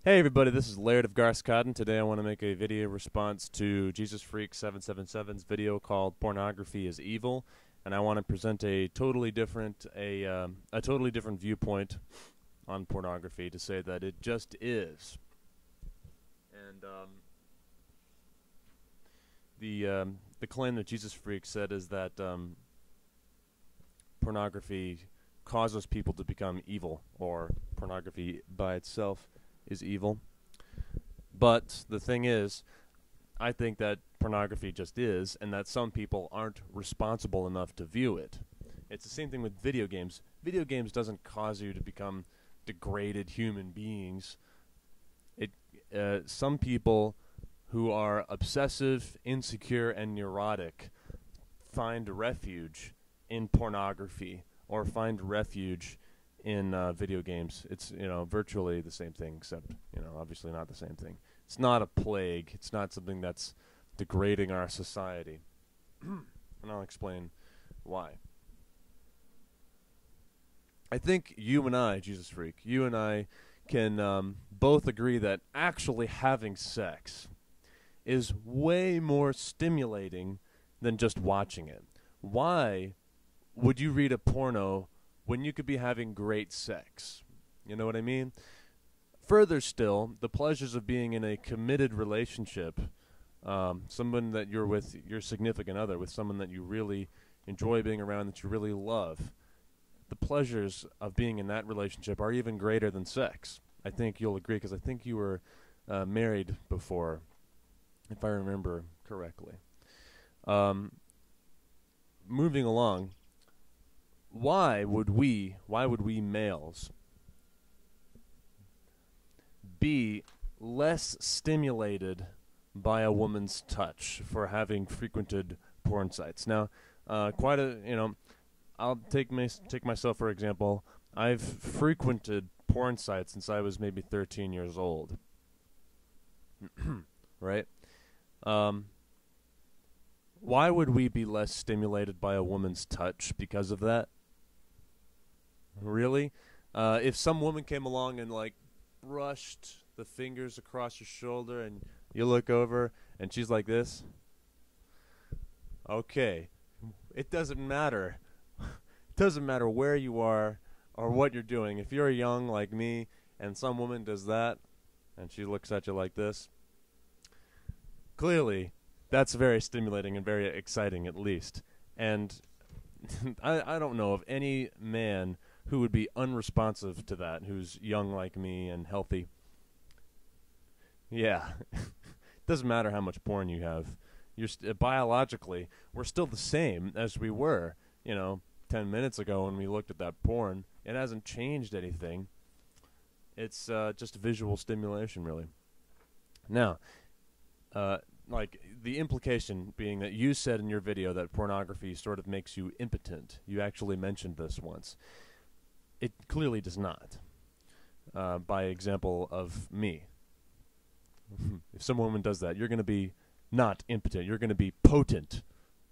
Hey everybody, this is Laird of Garskadden. Today I want to make a video response to Jesus Freak 777's video called "Pornography is Evil," and I want to present a totally different viewpoint on pornography to say that it just is. And the claim that Jesus Freak said is that pornography causes people to become evil, or pornography by itself is evil. But the thing is, I think that pornography just is, and that some people aren't responsible enough to view it. It's the same thing with video games. Video games doesn't cause you to become degraded human beings. It Some people who are obsessive, insecure, and neurotic find refuge in pornography or find refuge in video games. It's virtually the same thing, except obviously not the same thing. It's not a plague. It's not something that's degrading our society, and I'll explain why. I think you and I, Jesus Freak, you and I can both agree that actually having sex is way more stimulating than just watching it. Why would you read a porno when you could be having great sex? You know what I mean? Further still, the pleasures of being in a committed relationship, someone that you're with, your significant other, with someone that you really enjoy being around, that you really love, the pleasures of being in that relationship are even greater than sex. I think you'll agree, because I think you were married before, if I remember correctly. Moving along, why would we males be less stimulated by a woman's touch for having frequented porn sites? Now, I'll take myself for example. I've frequented porn sites since I was maybe 13 years old. Right? Why would we be less stimulated by a woman's touch because of that? Really? If some woman came along and brushed the fingers across your shoulder and you look over and she's like this, okay, it doesn't matter. It doesn't matter where you are or what you're doing. If you're young like me and some woman does that and she looks at you like this, clearly that's very stimulating and very exciting, at least. And I don't know of any man who would be unresponsive to that, who's young like me and healthy. Yeah. Doesn't matter how much porn you have. Biologically, we're still the same as we were, 10 minutes ago when we looked at that porn. It hasn't changed anything. It's just visual stimulation, really. Now, the implication being that you said in your video that pornography sort of makes you impotent. You actually mentioned this once. It clearly does not. By example of me. If some woman does that, you're going to be not impotent. You're going to be potent,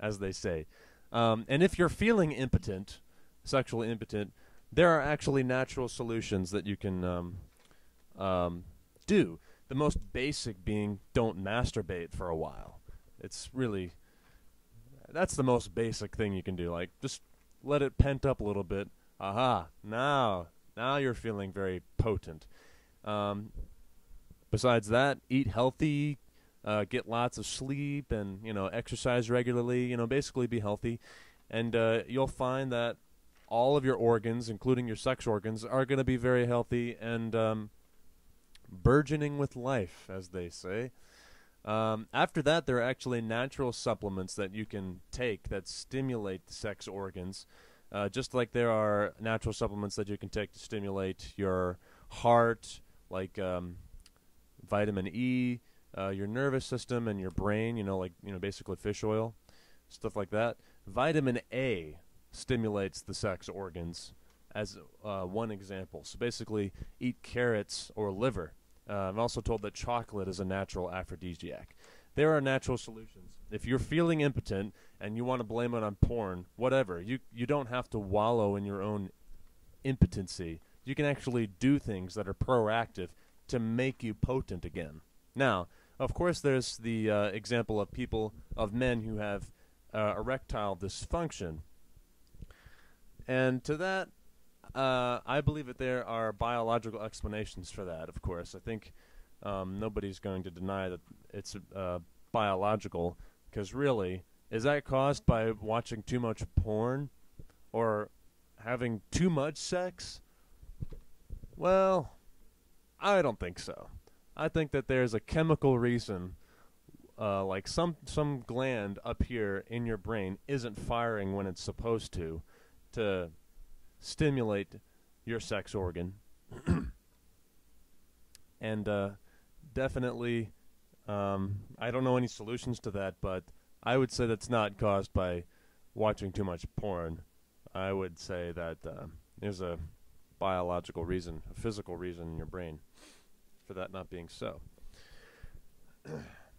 as they say. And if you're feeling impotent, sexually impotent, there are actually natural solutions that you can do. The most basic being don't masturbate for a while. That's the most basic thing you can do. Just let it pent up a little bit. Aha, now you're feeling very potent. Besides that, eat healthy, get lots of sleep, and exercise regularly. Basically be healthy, and you'll find that all of your organs, including your sex organs, are going to be very healthy and burgeoning with life, as they say. After that, there are actually natural supplements that you can take that stimulate the sex organs, just like there are natural supplements that you can take to stimulate your heart, like vitamin E, your nervous system, and your brain, basically fish oil, stuff like that. Vitamin A stimulates the sex organs as one example. So basically, eat carrots or liver. I'm also told that chocolate is a natural aphrodisiac. There are natural solutions. If you're feeling impotent and you want to blame it on porn, whatever, you don't have to wallow in your own impotency. You can actually do things that are proactive to make you potent again. Now, of course, there's the example of men who have erectile dysfunction. And to that, I believe that there are biological explanations for that, of course. I think nobody's going to deny that it's biological, because really, is that caused by watching too much porn or having too much sex? Well, I don't think so. I think that there's a chemical reason, like some gland up here in your brain isn't firing when it's supposed to stimulate your sex organ. And definitely, I don't know any solutions to that, but I would say that's not caused by watching too much porn. I would say that there's a biological reason, a physical reason in your brain for that not being so.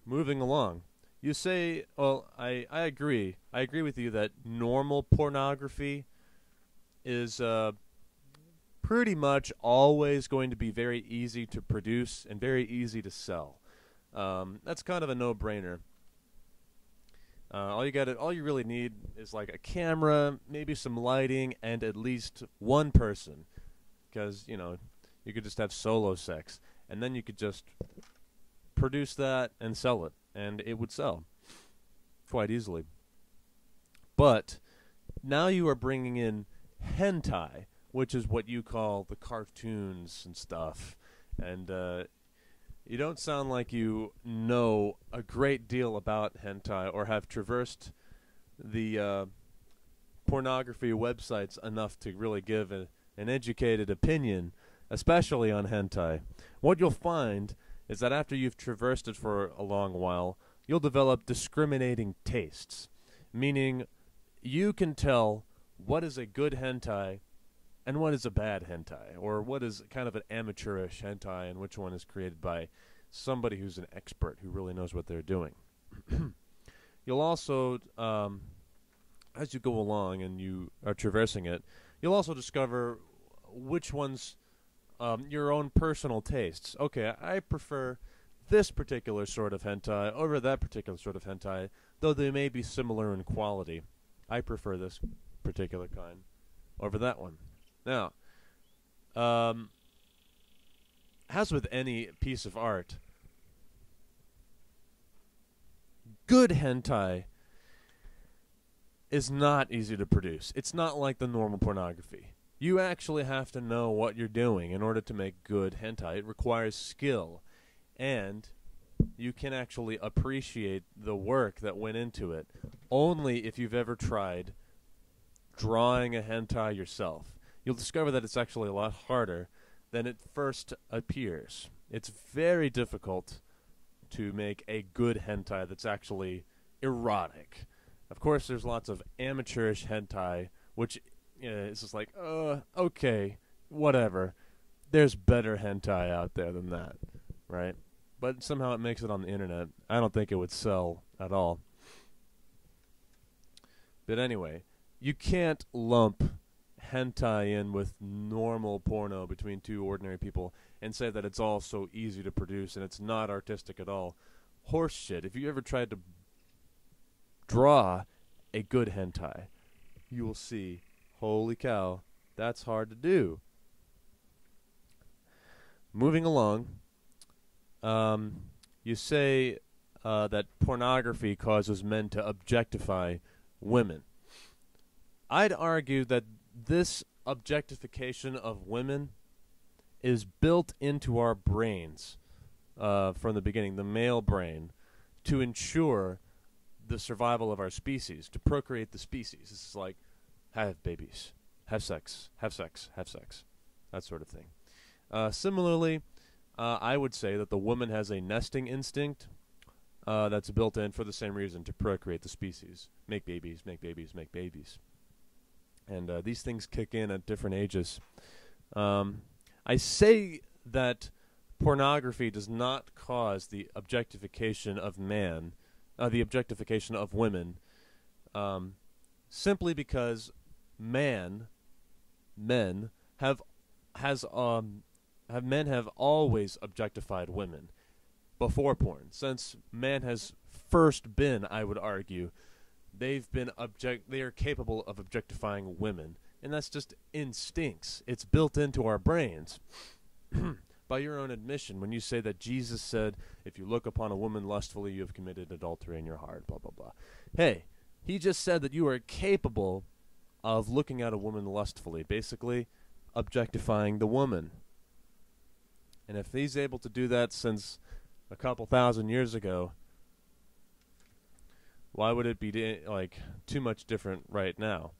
Moving along. You say, well, I agree. I agree with you that normal pornography is pretty much always going to be very easy to produce and very easy to sell. That's kind of a no-brainer. All you really need is like a camera, maybe some lighting, and at least one person, because you could just have solo sex, and then you could just produce that and sell it, and it would sell quite easily. But now you are bringing in hentai, which is what you call the cartoons and stuff, and you don't sound like you know a great deal about hentai or have traversed the pornography websites enough to really give an educated opinion, especially on hentai. What you'll find is that after you've traversed it for a long while, you'll develop discriminating tastes, meaning you can tell what is a good hentai and what is a bad hentai, or what is kind of an amateurish hentai and which one is created by somebody who's an expert who really knows what they're doing. You'll also, as you go along and you are traversing it, you'll also discover which one's your own personal tastes. Okay, I prefer this particular sort of hentai over that particular sort of hentai, though they may be similar in quality. I prefer this particular kind over that one. Now, as with any piece of art, good hentai is not easy to produce. It's not like the normal pornography. You actually have to know what you're doing in order to make good hentai. It requires skill, and you can actually appreciate the work that went into it only if you've ever tried drawing a hentai yourself. You'll discover that it's actually a lot harder than it first appears. It's very difficult to make a good hentai that's actually erotic. Of course, there's lots of amateurish hentai, which is just like, okay, whatever. There's better hentai out there than that, right? But somehow it makes it on the internet. I don't think it would sell at all. But anyway, you can't lump hentai in with normal porno between two ordinary people and say that it's all so easy to produce and it's not artistic at all. Horse shit. If you ever tried to draw a good hentai, you will see, holy cow, that's hard to do. Moving along, you say that pornography causes men to objectify women. I'd argue that this objectification of women is built into our brains from the beginning, the male brain, to ensure the survival of our species, to procreate the species. This is like, have babies, have sex, have sex, have sex, that sort of thing. Similarly, I would say that the woman has a nesting instinct that's built in for the same reason, to procreate the species, make babies, make babies, make babies. And these things kick in at different ages. I say that pornography does not cause the objectification of man, the objectification of women, simply because men has men have always objectified women before porn. Since man has first been, I would argue, they are capable of objectifying women, and that's just instincts. It's built into our brains. By your own admission, when you say that Jesus said, if you look upon a woman lustfully, you have committed adultery in your heart, blah, blah, blah. Hey, he just said that you are capable of looking at a woman lustfully, basically objectifying the woman. And if he's able to do that since a couple thousand years ago, why would it be like too much different right now?